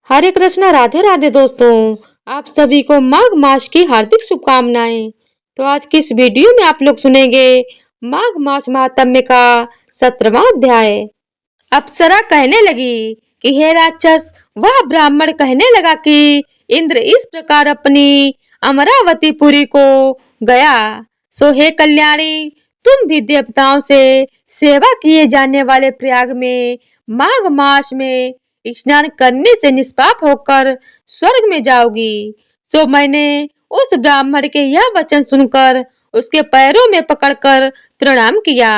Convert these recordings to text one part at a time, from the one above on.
हरे कृष्णा, राधे राधे दोस्तों। आप सभी को माघ मास की हार्दिक शुभकामनाएं। तो आज की इस वीडियो में आप लोग सुनेंगे माघ मास महात्म्य का 17वां अध्याय। अप्सरा कहने लगी कि हे राक्षस, वह ब्राह्मण कहने लगा कि इंद्र इस प्रकार अपनी अमरावतीपुरी को गया। सो हे कल्याणी, तुम भी देवताओं से सेवा किए जाने वाले प्रयाग में माघ मास में स्नान करने से निष्पाप होकर स्वर्ग में जाओगी। सो मैंने उस ब्राह्मण के यह वचन सुनकर उसके पैरों में पकड़कर प्रणाम किया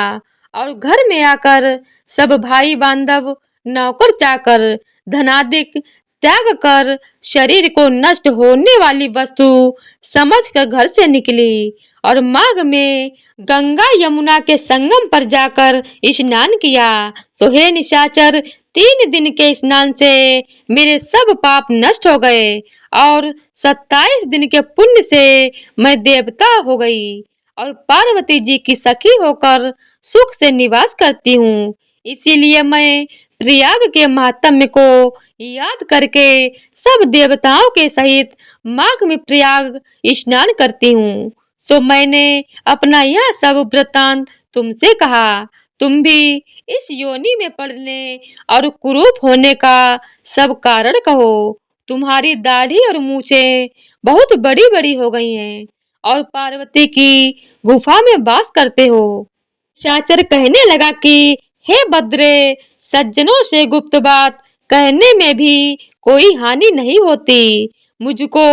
और घर में आकर सब भाई बांधव, नौकर चाकर, धनादिक त्याग कर शरीर को नष्ट होने वाली वस्तु समझकर घर से निकली और माघ में गंगा यमुना के संगम पर जाकर स्नान किया। सो हे निशाचर, 3 दिन के स्नान से मेरे सब पाप नष्ट हो गए और 27 दिन के पुण्य से मैं देवता हो गई और पार्वती जी की सखी होकर सुख से निवास करती हूँ। इसीलिए मैं प्रयाग के महात्म्य को याद करके सब देवताओं के सहित माघ में प्रयाग स्नान करती हूँ। सो मैंने अपना यह सब वृत्तांत तुमसे कहा। तुम भी इस योनि में पड़ने और कुरूप होने का सब कारण कहो। तुम्हारी दाढ़ी और मूछें बहुत बड़ी बड़ी हो गई हैं और पार्वती की गुफा में वास करते हो। शाचर कहने लगा कि हे बद्रे, सज्जनों से गुप्त बात कहने में भी कोई हानि नहीं होती। मुझको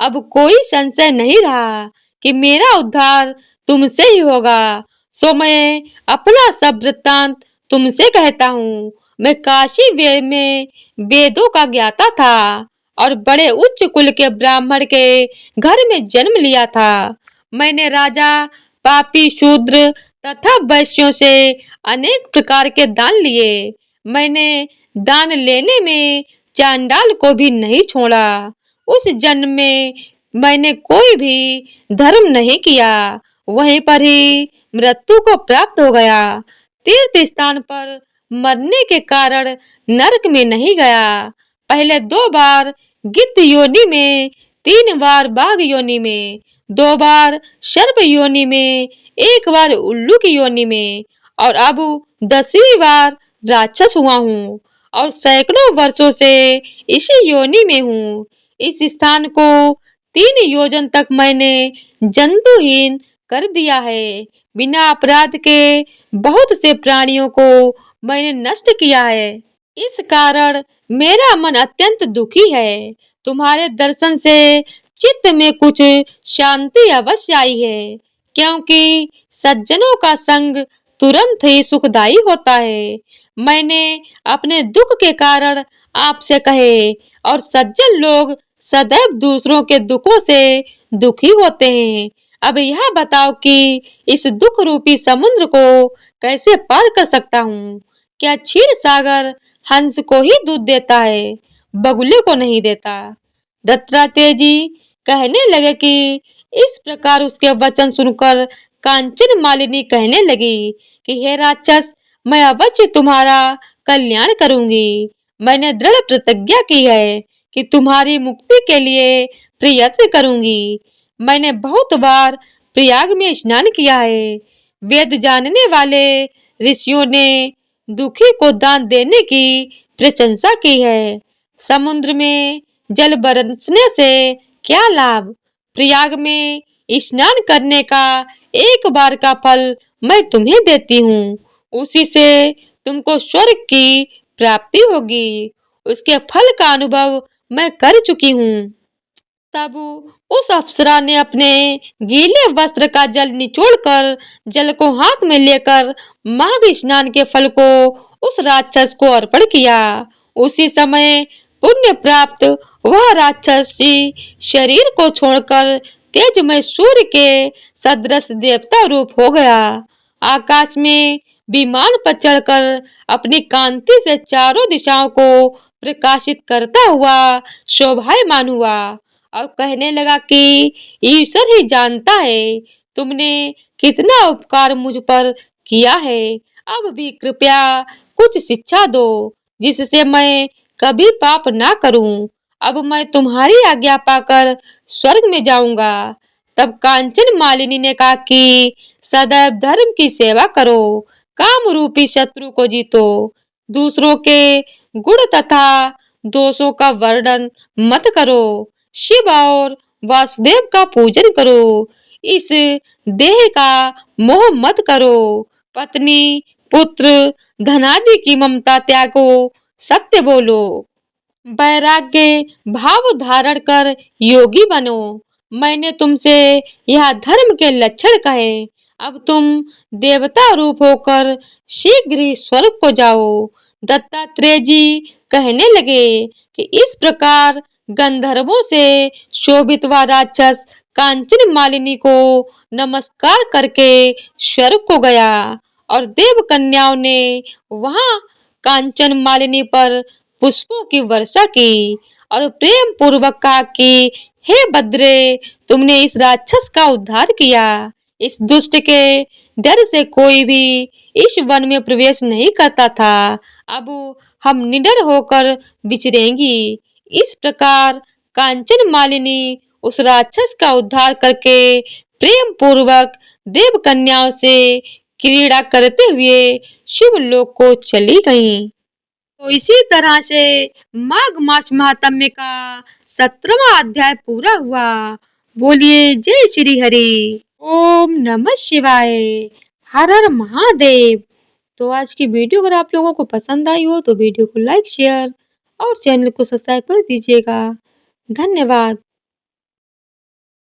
अब कोई संशय नहीं रहा कि मेरा उद्धार तुमसे ही होगा। सो मैं अपना सब वृत्तांत तुमसे कहता हूँ। मैं काशी में वेदों का ज्ञाता था और बड़े उच्च कुल के ब्राह्मण के घर में जन्म लिया था। मैंने राजा, पापी, शूद्र तथा वैश्यों से अनेक प्रकार के दान लिए। मैंने दान लेने में चांडाल को भी नहीं छोड़ा। उस जन्म में मैंने कोई भी धर्म नहीं किया, वहीं पर ही मृत्यु को प्राप्त हो गया। तीर्थ स्थान पर मरने के कारण नरक में नहीं गया। पहले 2 बार गिद्ध योनि में, 3 बार बाघ योनि में, 2 बार सर्प योनि में, 1 बार उल्लू की योनि में और अब 10वीं बार राक्षस हुआ हूँ और सैकड़ों वर्षों से इसी योनि में हूँ। इस स्थान को 3 योजन तक मैंने जंतुहीन कर दिया है। बिना अपराध के बहुत से प्राणियों को मैंने नष्ट किया है। इस कारण मेरा मन अत्यंत दुखी है। तुम्हारे दर्शन से चित्त में कुछ शांति अवश्य आई है, क्योंकि सज्जनों का संग तुरंत ही सुखदायी होता है। मैंने अपने दुख के कारण आपसे कहे और सज्जन लोग सदैव दूसरों के दुखों से दुखी होते हैं। अब यह बताओ कि इस दुख रूपी समुद्र को कैसे पार कर सकता हूँ। क्या क्षीर सागर हंस को ही दूध देता है, बगुले को नहीं देता। दत्तात्रेय जी कहने लगे कि इस प्रकार उसके वचन सुनकर कांचन मालिनी कहने लगी कि हे राक्षस, मैं अवश्य तुम्हारा कल्याण करूंगी। मैंने दृढ़ प्रतिज्ञा की है कि तुम्हारी मुक्ति के लिए प्रयत्न करूंगी। मैंने बहुत बार प्रयाग में स्नान किया है। वेद जानने वाले ऋषियों ने दुखी को दान देने की प्रशंसा की है। समुद्र में जल बरसने से क्या लाभ। प्रयाग में स्नान करने का 1 बार का फल मैं तुम्हें देती हूँ, उसी से तुमको स्वर्ग की प्राप्ति होगी। उसके फल का अनुभव मैं कर चुकी हूँ। तब उस अप्सरा ने अपने गीले वस्त्र का जल निचोड़कर जल को हाथ में लेकर माघ स्नान के फल को उस राक्षस को अर्पण किया। उसी समय पुण्य प्राप्त वह राक्षसी शरीर को छोड़कर तेजमय सूर्य के सदृश देवता रूप हो गया। आकाश में विमान पर चढ़कर अपनी कांति से चारों दिशाओं को प्रकाशित करता हुआ शोभायमान हुआ और कहने लगा कि ईश्वर ही जानता है तुमने कितना उपकार मुझ पर किया है। अब भी कृपया कुछ शिक्षा दो, जिससे मैं कभी पाप ना करूं। अब मैं तुम्हारी आज्ञा पाकर स्वर्ग में जाऊंगा। तब कांचन मालिनी ने कहा कि सदैव धर्म की सेवा करो, काम रूपी शत्रु को जीतो, दूसरों के गुण तथा दोषों का वर्णन मत करो, शिव और वासुदेव का पूजन करो, इस देह का मोह मत करो, पत्नी पुत्र धनादि की ममता त्यागो, सत्य बोलो, वैराग्य भाव धारण कर योगी बनो। मैंने तुमसे यह धर्म के लक्षण कहे। अब तुम देवता रूप होकर शीघ्र ही स्वर्ग को जाओ। दत्तात्रेय जी कहने लगे कि इस प्रकार गंधर्वों से शोभित वह राक्षस कांचन मालिनी को नमस्कार करके स्वर्ग को गया और देव कन्याओं ने वहां कांचन मालिनी पर पुष्पों की वर्षा की और प्रेम पूर्वक कहा कि हे बद्रे, तुमने इस राक्षस का उद्धार किया। इस दुष्ट के डर से कोई भी इस वन में प्रवेश नहीं करता था। अब हम निडर होकर विचरेंगी। इस प्रकार कांचन मालिनी उस राक्षस का उद्धार करके प्रेम पूर्वक देव कन्याओं से क्रीड़ा करते हुए शिवलोक को चली गईं। तो इसी तरह से माघ मास महात्म्य का 17वां अध्याय पूरा हुआ। बोलिए जय श्री हरि। ओम नमः शिवाय। हर हर महादेव। तो आज की वीडियो अगर आप लोगों को पसंद आई हो तो वीडियो को लाइक शेयर और चैनल को सब्सक्राइब कर दीजिएगा। धन्यवाद।